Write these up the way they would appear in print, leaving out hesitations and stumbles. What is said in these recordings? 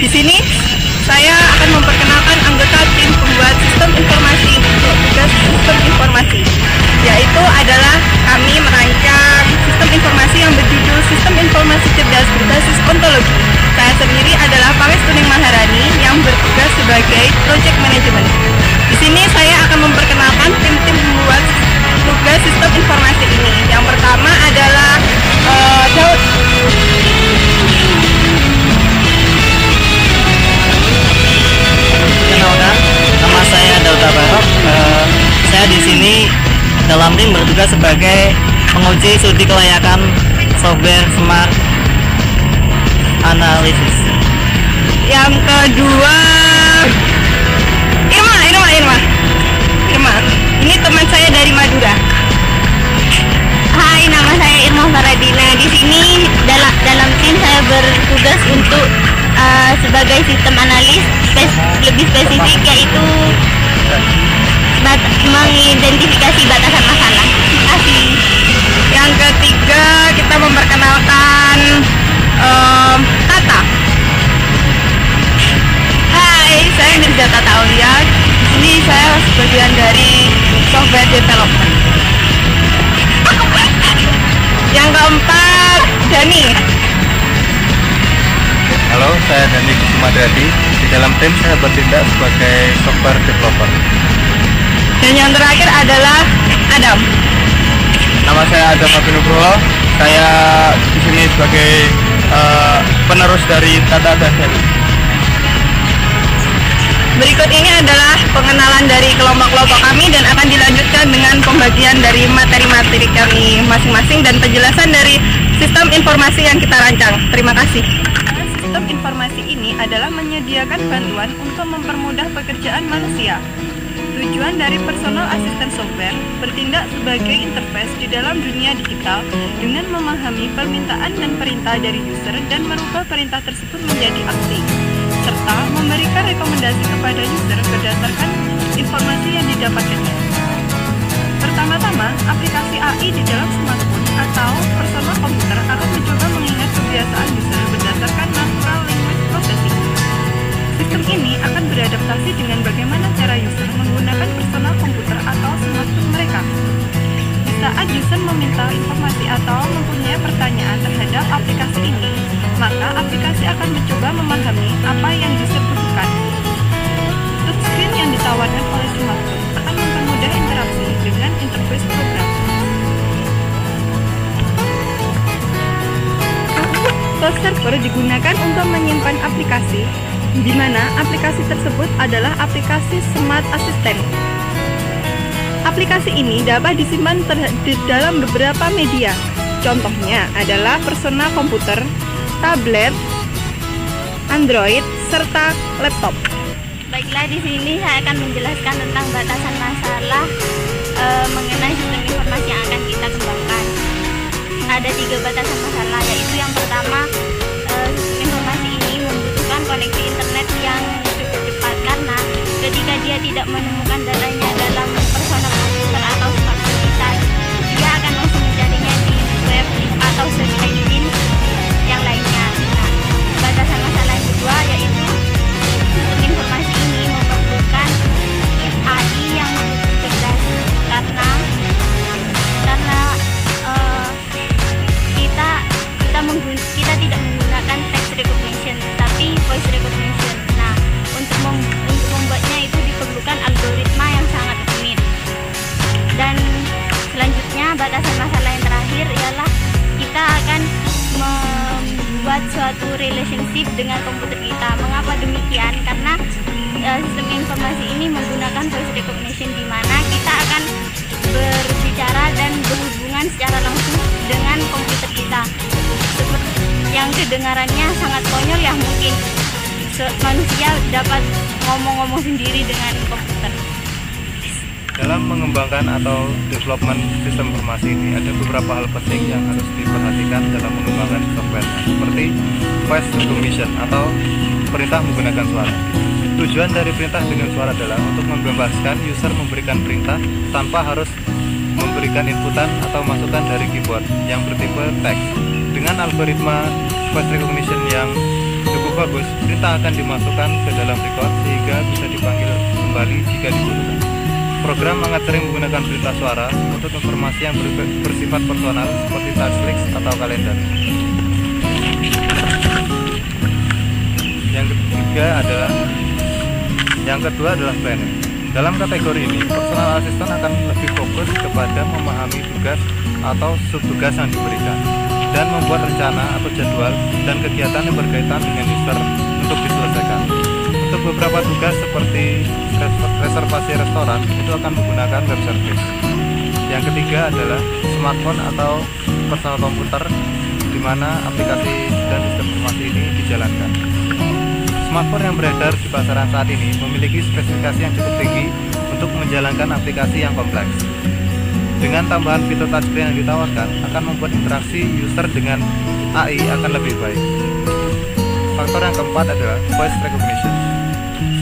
Di sini saya akan memperkenalkan anggota tim pembuat sistem informasi untuk tugas sistem informasi, yaitu adalah kami merancang sistem informasi yang berjudul Sistem Informasi Cerdas Berbasis Ontologi. Saya sendiri adalah Paris Tuning Maharani yang bertugas sebagai Project Management. Di sini saya akan memperkenalkan tim-tim pembuat tugas sistem informasi ini. Yang pertama adalah Daud. Kenalkan, nama saya Daud Barok. Saya di sini dalam tim bertugas sebagai penguji studi kelayakan software smart analysis. Yang kedua Irma. Ini teman saya dari Madura. Hai, nama saya Irma Faradina. Di sini dalam tim saya bertugas untuk sebagai sistem analis, lebih spesifik yaitu mengidentifikasi batasan masalah. Terima kasih. Yang ketiga kita memperkenalkan Tata. Hai, saya Mirza Tata Aulia. Ini saya sebagian dari software development. Yang keempat, Dani. Halo, saya Dani Kusumadadi. Di dalam tim saya bertindak sebagai software developer. Dan yang terakhir adalah Adam. Nama saya Adam Abinugroho. Saya di sini sebagai penerus dari Tata dan Dani. Berikut ini adalah pengenalan dari kelompok-kelompok kami dan akan dilanjutkan dengan pembagian dari materi-materi kami masing-masing dan penjelasan dari sistem informasi yang kita rancang. Terima kasih. Sistem informasi ini adalah menyediakan bantuan untuk mempermudah pekerjaan manusia. Tujuan dari personal asisten software bertindak sebagai interface di dalam dunia digital dengan memahami permintaan dan perintah dari user dan merubah perintah tersebut menjadi aksi, serta memberikan rekomendasi kepada user berdasarkan informasi yang didapatkannya. Pertama-tama, aplikasi AI di dalam smartphone atau personal komputer akan mencoba mengingat kebiasaan user berdasarkan natural language processing. Sistem ini akan beradaptasi dengan bagaimana cara user menggunakan personal komputer atau smartphone mereka. Di saat user meminta informasi atau mempunyai pertanyaan terhadap aplikasi ini, maka aplikasi akan mencoba memahami apa yang user butuhkan. Touchscreen yang ditawarkan oleh smartphone akan mempermudah interaksi dengan interface program. File server digunakan untuk menyimpan aplikasi, di mana aplikasi tersebut adalah aplikasi Smart Assistant. Aplikasi ini dapat disimpan dalam beberapa media. Contohnya adalah personal komputer, tablet, Android, serta laptop. Baiklah, di sini saya akan menjelaskan tentang batasan masalah mengenai sistem informasi yang akan kita kembangkan. Ada 3 batasan masalah, yaitu yang pertama, sistem informasi ini membutuhkan koneksi internet yang cukup cepat karena ketika dia tidak menemukan datanya dalam personal komputer atau smartphone kita, dia akan langsung mencarinya di web atau search engine yang lainnya. Nah, batasan masalah yang kedua yaitu sistem informasi ini memerlukan AI yang cerdas karena kita tidak menggunakan text recognition tapi voice recognition. Nah, untuk membuatnya itu diperlukan algoritma yang sangat rumit. Dan selanjutnya batasan masalah yang terakhir ialah kita akan membuat suatu relationship dengan komputer kita. Mengapa demikian? Karena sistem informasi ini menggunakan voice recognition di mana kita akan berbicara dan berhubungan secara langsung dengan komputer kita. Seperti yang kedengarannya sangat konyol ya, mungkin manusia dapat ngomong-ngomong sendiri dengan komputer. Dalam mengembangkan atau development sistem informasi ini ada beberapa hal penting yang harus diperhatikan dalam mengembangkan software, seperti voice recognition atau perintah menggunakan suara. Tujuan dari perintah dengan suara adalah untuk membebaskan user memberikan perintah tanpa harus memberikan inputan atau masukan dari keyboard yang bertipe teks. Dengan algoritma voice recognition yang cukup bagus, perintah akan dimasukkan ke dalam record sehingga bisa dipanggil kembali jika dibutuhkan. Program sangat sering menggunakan perintah suara untuk informasi yang bersifat personal seperti task list atau kalender. Yang kedua adalah planning. Dalam kategori ini, personal assistant akan lebih fokus kepada memahami tugas atau subtugas yang diberikan dan membuat rencana atau jadwal dan kegiatan yang berkaitan dengan user untuk diselesaikan. Untuk beberapa tugas seperti reservasi restoran itu akan menggunakan web service. Yang ketiga adalah smartphone atau personal komputer, di mana aplikasi dan sistem informasi ini dijalankan. Smartphone yang beredar di pasaran saat ini memiliki spesifikasi yang cukup tinggi untuk menjalankan aplikasi yang kompleks. Dengan tambahan fitur touchscreen yang ditawarkan, akan membuat interaksi user dengan AI akan lebih baik. Faktor yang keempat adalah voice recognition.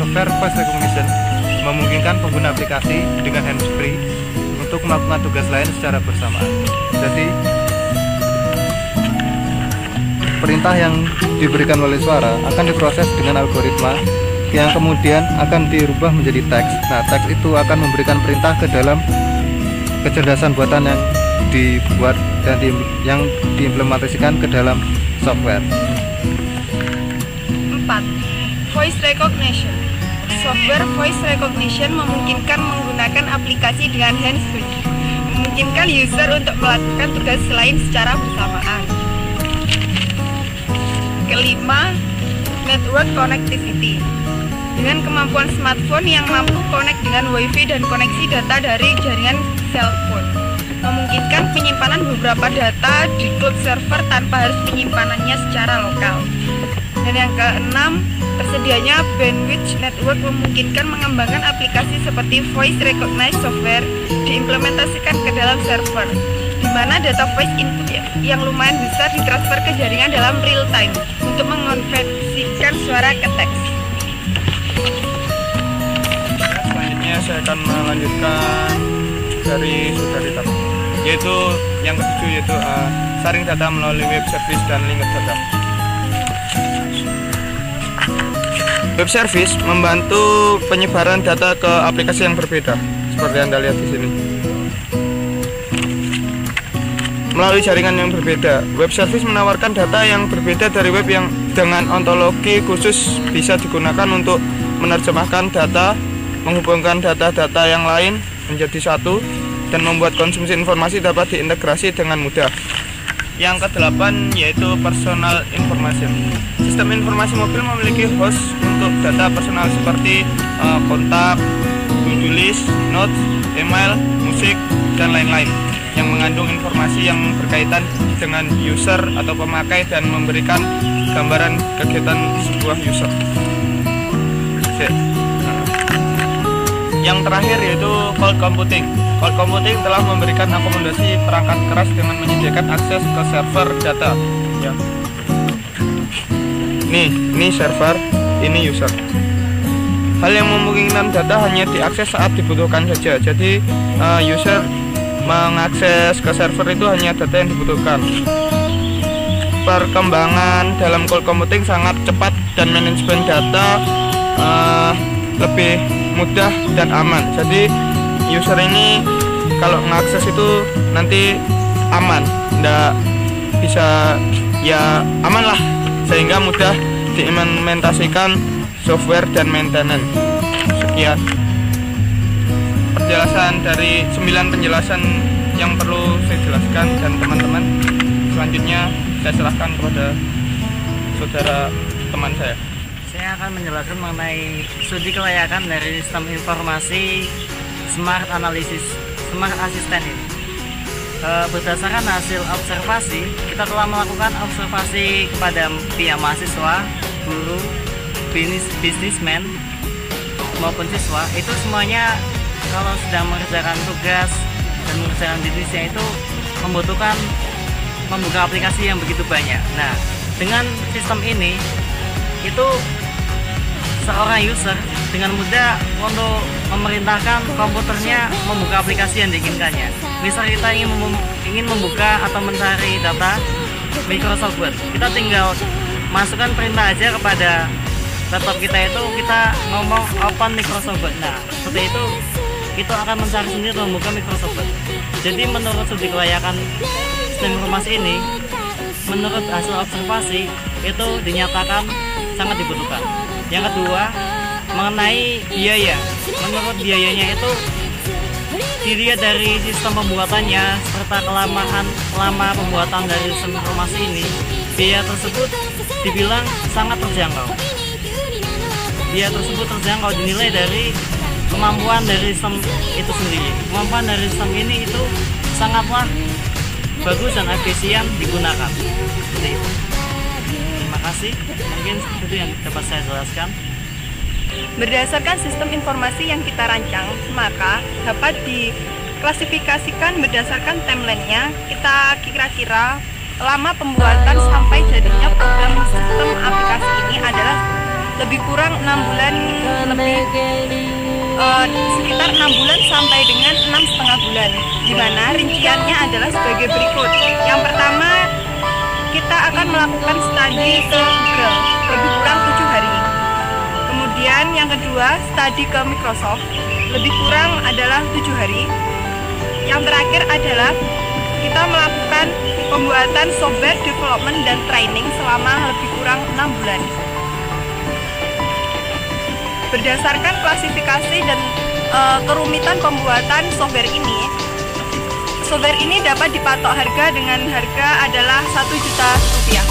Software voice recognition memungkinkan pengguna aplikasi dengan hands-free untuk melakukan tugas lain secara bersamaan. Jadi, perintah yang diberikan oleh suara akan diproses dengan algoritma yang kemudian akan dirubah menjadi teks. Nah, teks itu akan memberikan perintah ke dalam kecerdasan buatan yang dibuat dan yang diimplementasikan ke dalam software. 4. Voice recognition. Software voice recognition memungkinkan menggunakan aplikasi dengan hands-free, memungkinkan user untuk melakukan tugas lain secara bersamaan. Kelima, network connectivity. Dengan kemampuan smartphone yang mampu connect dengan WiFi dan koneksi data dari jaringan cellphone, memungkinkan penyimpanan beberapa data di cloud server tanpa harus penyimpanannya secara lokal. Dan yang keenam, tersedianya bandwidth network memungkinkan mengembangkan aplikasi seperti voice recognize software diimplementasikan ke dalam server, di mana data voice input yang lumayan besar ditransfer ke jaringan dalam real time untuk mengonversikan suara ke teks. Selanjutnya saya akan melanjutkan dari saudari tadi, yaitu yang ketujuh, yaitu saring data melalui web service dan linked data. Web service membantu penyebaran data ke aplikasi yang berbeda, seperti Anda lihat di sini. Melalui jaringan yang berbeda, web service menawarkan data yang berbeda dari web yang dengan ontologi khusus bisa digunakan untuk menerjemahkan data, menghubungkan data-data yang lain menjadi satu, dan membuat konsumsi informasi dapat diintegrasi dengan mudah. Yang ke-8 yaitu personal information. Sistem informasi mobil memiliki host untuk data personal seperti kontak, to-do list, notes, email, musik, dan lain-lain yang mengandung informasi yang berkaitan dengan user atau pemakai dan memberikan gambaran kegiatan sebuah user. Yang terakhir yaitu cloud computing. Cloud computing telah memberikan akomodasi perangkat keras dengan menyediakan akses ke server data. Ya. Ini server, ini user. Hal yang memungkinkan data hanya diakses saat dibutuhkan saja. Jadi user mengakses ke server itu hanya data yang dibutuhkan. Perkembangan dalam cloud computing sangat cepat dan manajemen data lebih mudah dan aman. Jadi user ini kalau mengakses itu nanti aman, nggak bisa, ya aman lah, sehingga mudah diimplementasikan software dan maintenance. Sekian penjelasan dari 9 penjelasan yang perlu saya jelaskan, dan teman-teman selanjutnya saya serahkan kepada saudara teman saya. Saya akan menjelaskan mengenai studi kelayakan dari sistem informasi Smart Assistant ini. Berdasarkan hasil observasi, kita telah melakukan observasi kepada pihak mahasiswa, guru, bisnismen maupun siswa. Itu semuanya kalau sedang mengerjakan tugas dan mengerjakan bisnisnya itu membutuhkan membuka aplikasi yang begitu banyak. Nah, dengan sistem ini itu seorang user dengan mudah untuk memerintahkan komputernya membuka aplikasi yang diinginkannya. Misal kita ingin membuka atau mencari data Microsoft Word, kita tinggal masukkan perintah aja kepada laptop kita, itu kita ngomong open Microsoft Word. Nah, seperti itu akan mencari sendiri dan membuka Microsoft Word. Jadi menurut studi kelayakan sistem informasi ini, menurut hasil observasi itu dinyatakan sangat dibutuhkan. Yang kedua, mengenai biaya. Menurut biayanya itu dilihat dari sistem pembuatannya serta lama pembuatan dari sistem informasi ini, biaya tersebut dibilang sangat terjangkau. Biaya tersebut terjangkau dinilai dari kemampuan dari sistem itu sendiri. Kemampuan dari sistem ini itu sangatlah bagus dan efisien digunakan. Seperti itu. Terima kasih. Mungkin itu yang dapat saya jelaskan. Berdasarkan sistem informasi yang kita rancang, maka dapat diklasifikasikan berdasarkan timeline-nya. Kita kira-kira lama pembuatan sampai jadinya program sistem aplikasi ini adalah lebih kurang 6 bulan sekitar 6 bulan sampai dengan 6,5 bulan, di mana rinciannya adalah sebagai berikut. Yang pertama, kita akan melakukan studi ke Google lebih kurang 7 hari. Kemudian yang kedua, studi ke Microsoft lebih kurang adalah 7 hari. Yang terakhir adalah kita melakukan pembuatan software development dan training selama lebih kurang 6 bulan. Berdasarkan klasifikasi dan kerumitan pembuatan software ini dapat dipatok harga dengan harga adalah 1 juta rupiah.